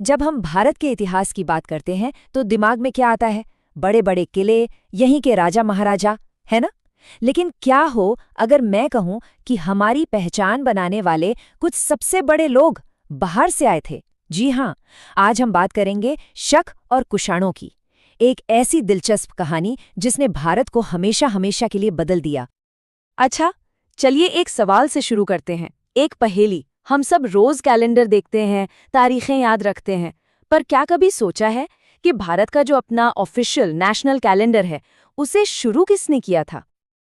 जब हम भारत के इतिहास की बात करते हैं तो दिमाग में क्या आता है? बड़े बड़े किले, यहीं के राजा महाराजा, है ना? लेकिन क्या हो अगर मैं कहूं कि हमारी पहचान बनाने वाले कुछ सबसे बड़े लोग बाहर से आए थे? जी हाँ, आज हम बात करेंगे शक और कुषाणों की, एक ऐसी दिलचस्प कहानी जिसने भारत को हमेशा हमेशा के लिए बदल दिया। अच्छा, चलिए एक सवाल से शुरू करते हैं। एक पहेली। हम सब रोज कैलेंडर देखते हैं, तारीखें याद रखते हैं, पर क्या कभी सोचा है कि भारत का जो अपना ऑफिशियल नेशनल कैलेंडर है, उसे शुरू किसने किया था?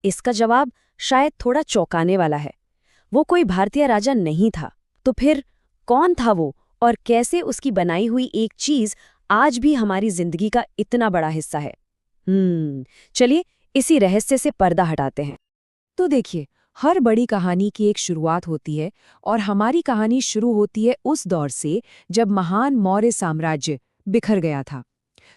इसका जवाब शायद थोड़ा चौंकाने वाला है। वो कोई भारतीय राजा नहीं था। तो फिर कौन था वो, और कैसे उसकी बनाई हुई एक चीज आज भी हमारी जिंदगी का इतना बड़ा हिस्सा है? चलिए इसी रहस्य से पर्दा हटाते हैं। तो देखिए, हर बड़ी कहानी की एक शुरुआत होती है और हमारी कहानी शुरू होती है उस दौर से जब महान मौर्य साम्राज्य बिखर गया था।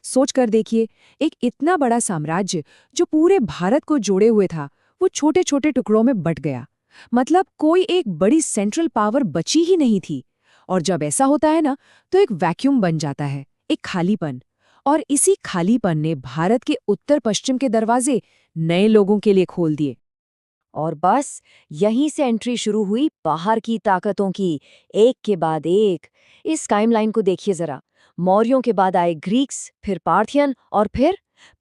सोचकर देखिए, एक इतना बड़ा साम्राज्य जो पूरे भारत को जोड़े हुए था, वो छोटे छोटे टुकड़ों में बट गया। मतलब कोई एक बड़ी सेंट्रल पावर बची ही नहीं थी। और जब ऐसा होता है ना, तो एक वैक्यूम बन जाता है, एक खालीपन। और इसी खालीपन ने भारत के उत्तर पश्चिम के दरवाजे नए लोगों के लिए खोल दिए। और बस यहीं से एंट्री शुरू हुई बाहर की ताकतों की, एक के बाद एक। इस टाइमलाइन को देखिए जरा। मौर्यों के बाद आए ग्रीक्स, फिर पार्थियन, और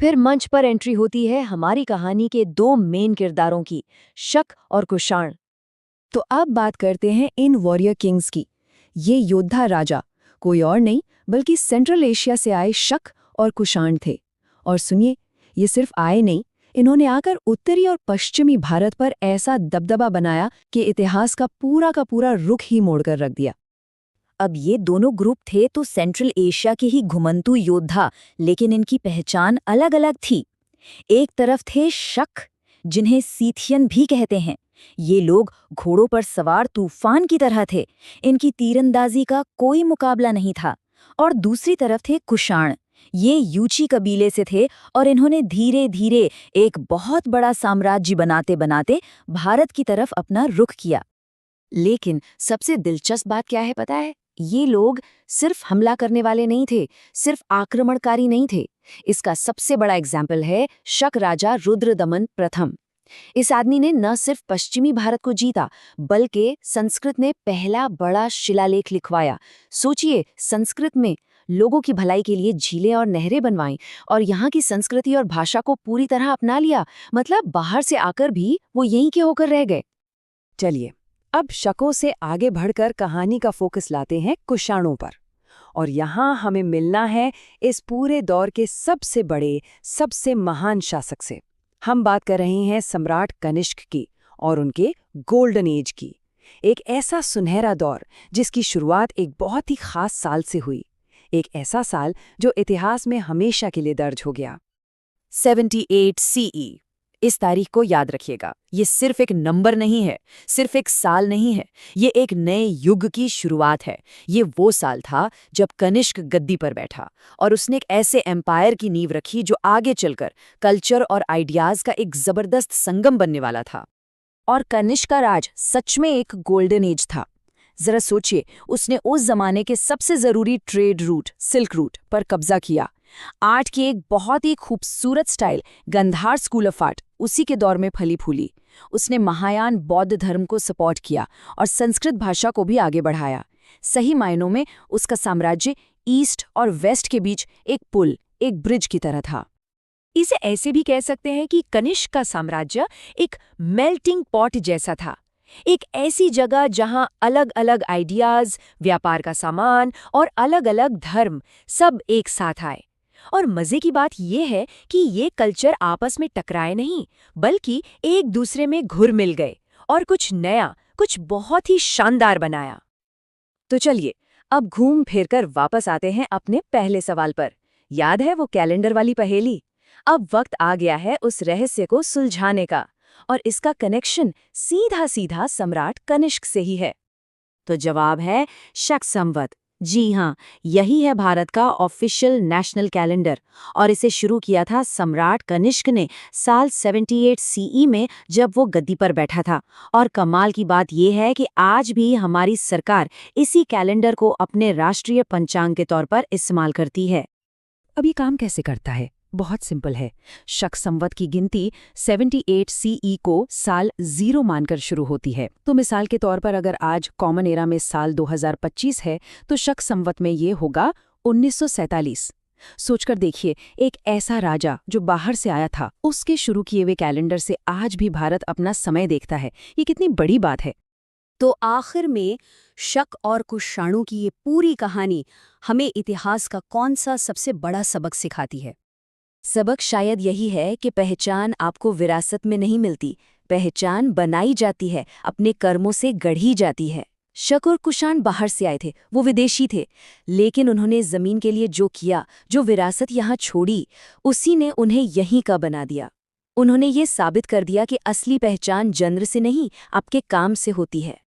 फिर मंच पर एंट्री होती है हमारी कहानी के दो मेन किरदारों की, शक और कुषाण। तो अब बात करते हैं इन वॉरियर किंग्स की। ये योद्धा राजा कोई और नहीं बल्कि सेंट्रल एशिया से आए शक और कुषाण थे। और सुनिए, ये सिर्फ आए नहीं, इन्होंने आकर उत्तरी और पश्चिमी भारत पर ऐसा दबदबा बनाया कि इतिहास का पूरा रुख ही मोड़कर रख दिया। अब ये दोनों ग्रुप थे तो सेंट्रल एशिया के ही घुमंतू योद्धा, लेकिन इनकी पहचान अलग अलग थी। एक तरफ थे शक, जिन्हें सीथियन भी कहते हैं। ये लोग घोड़ों पर सवार तूफान की तरह थे, इनकी तीरंदाजी का कोई मुकाबला नहीं था। और दूसरी तरफ थे कुषाण, ये यूची कबीले से थे और इन्होंने धीरे धीरे एक बहुत बड़ा साम्राज्य बनाते बनाते भारत की तरफ अपना रुख किया। लेकिन सबसे दिलचस्प बात क्या है पता है? ये लोग सिर्फ हमला करने वाले नहीं थे, सिर्फ आक्रमणकारी नहीं थे। इसका सबसे बड़ा एग्जाम्पल है शक राजा रुद्रदमन प्रथम। इस आदमी ने न सिर्फ पश्चिमी भारत को जीता, बल्कि संस्कृत ने पहला बड़ा शिलालेख लिखवाया। सोचिए, संस्कृत में लोगों की भलाई के लिए झीलें और नहरें बनवाईं और यहाँ की संस्कृति और भाषा को पूरी तरह अपना लिया। मतलब बाहर से आकर भी वो यहीं के होकर रह गए। चलिए, अब शकों से आगे बढ़कर कहानी का फोकस लाते हैं कुषाणों पर। और यहाँ हमें मिलना है इस पूरे दौर के सबसे बड़े, सबसे महान शासक से। हम बात कर रहे हैं सम्राट कनिष्क की और उनके गोल्डन एज की। एक ऐसा सुनहरा दौर जिसकी शुरुआत एक बहुत ही खास साल से हुई। एक ऐसा साल जो इतिहास में हमेशा के लिए दर्ज हो गया। 78 CE। इस तारीख को याद रखिएगा। ये सिर्फ एक नंबर नहीं है, सिर्फ एक साल नहीं है, ये एक नए युग की शुरुआत है। ये वो साल था जब कनिष्क गद्दी पर बैठा और उसने एक ऐसे एम्पायर की नींव रखी जो आगे चलकर कल्चर और आइडियाज का एक जबरदस्त संगम बनने वाला था। और कनिष्क का राज सच में एक गोल्डन एज था। जरा सोचिए, उसने उस जमाने के सबसे जरूरी ट्रेड रूट, सिल्क रूट, पर कब्जा किया। आर्ट की एक बहुत ही खूबसूरत style, Gandhara school of art, उसी के दौर में फली फूली। उसने महायान बौद्ध धर्म को सपोर्ट किया और संस्कृत भाषा को भी आगे बढ़ाया। सही मायनों में उसका साम्राज्य ईस्ट और वेस्ट के बीच एक पुल, एक ब्रिज की तरह था। इसे ऐसे भी कह सकते हैं कि कनिष्क का साम्राज्य एक मेल्टिंग पॉट जैसा था। एक ऐसी जगह जहां अलग अलग आइडियाज, व्यापार का सामान और अलग अलग धर्म सब एक साथ आए। और मजे की बात यह है कि ये कल्चर आपस में टकराए नहीं, बल्कि एक दूसरे में घुल मिल गए और कुछ नया, कुछ बहुत ही शानदार बनाया। तो चलिए, अब घूम फिर कर वापस आते हैं अपने पहले सवाल पर। याद है वो कैलेंडर वाली पहेली? अब वक्त आ गया है उस रहस्य को सुलझाने का, और इसका कनेक्शन सीधा सीधा सम्राट कनिष्क से ही है। तो जवाब है शक संवत जी हाँ, यही है भारत का ऑफिशियल नेशनल कैलेंडर और इसे शुरू किया था सम्राट कनिष्क ने साल 78 सीई में जब वो गद्दी पर बैठा था। और कमाल की बात यह है कि आज भी हमारी सरकार इसी कैलेंडर को अपने राष्ट्रीय पंचांग के तौर पर इस्तेमाल करती है। अब ये काम कैसे करता है? बहुत सिंपल है। शक संवत की गिनती 78 सीई को साल 0 मानकर शुरू होती है। तो मिसाल के तौर पर अगर आज कॉमन एरा में साल 2025 है तो शक संवत में ये होगा 1947। सोचकर देखिए, एक ऐसा राजा जो बाहर से आया था, उसके शुरू किए हुए कैलेंडर से आज भी भारत अपना समय देखता है। ये कितनी बड़ी बात है। तो आखिर में शक और कुषाणु की ये पूरी कहानी हमें इतिहास का कौन सा सबसे बड़ा सबक सिखाती है? सबक शायद यही है कि पहचान आपको विरासत में नहीं मिलती, पहचान बनाई जाती है, अपने कर्मों से गढ़ी जाती है। शक और कुषाण बाहर से आए थे, वो विदेशी थे, लेकिन उन्होंने जमीन के लिए जो किया, जो विरासत यहाँ छोड़ी, उसी ने उन्हें यहीं का बना दिया। उन्होंने ये साबित कर दिया कि असली पहचान जन्म से नहीं, आपके काम से होती है।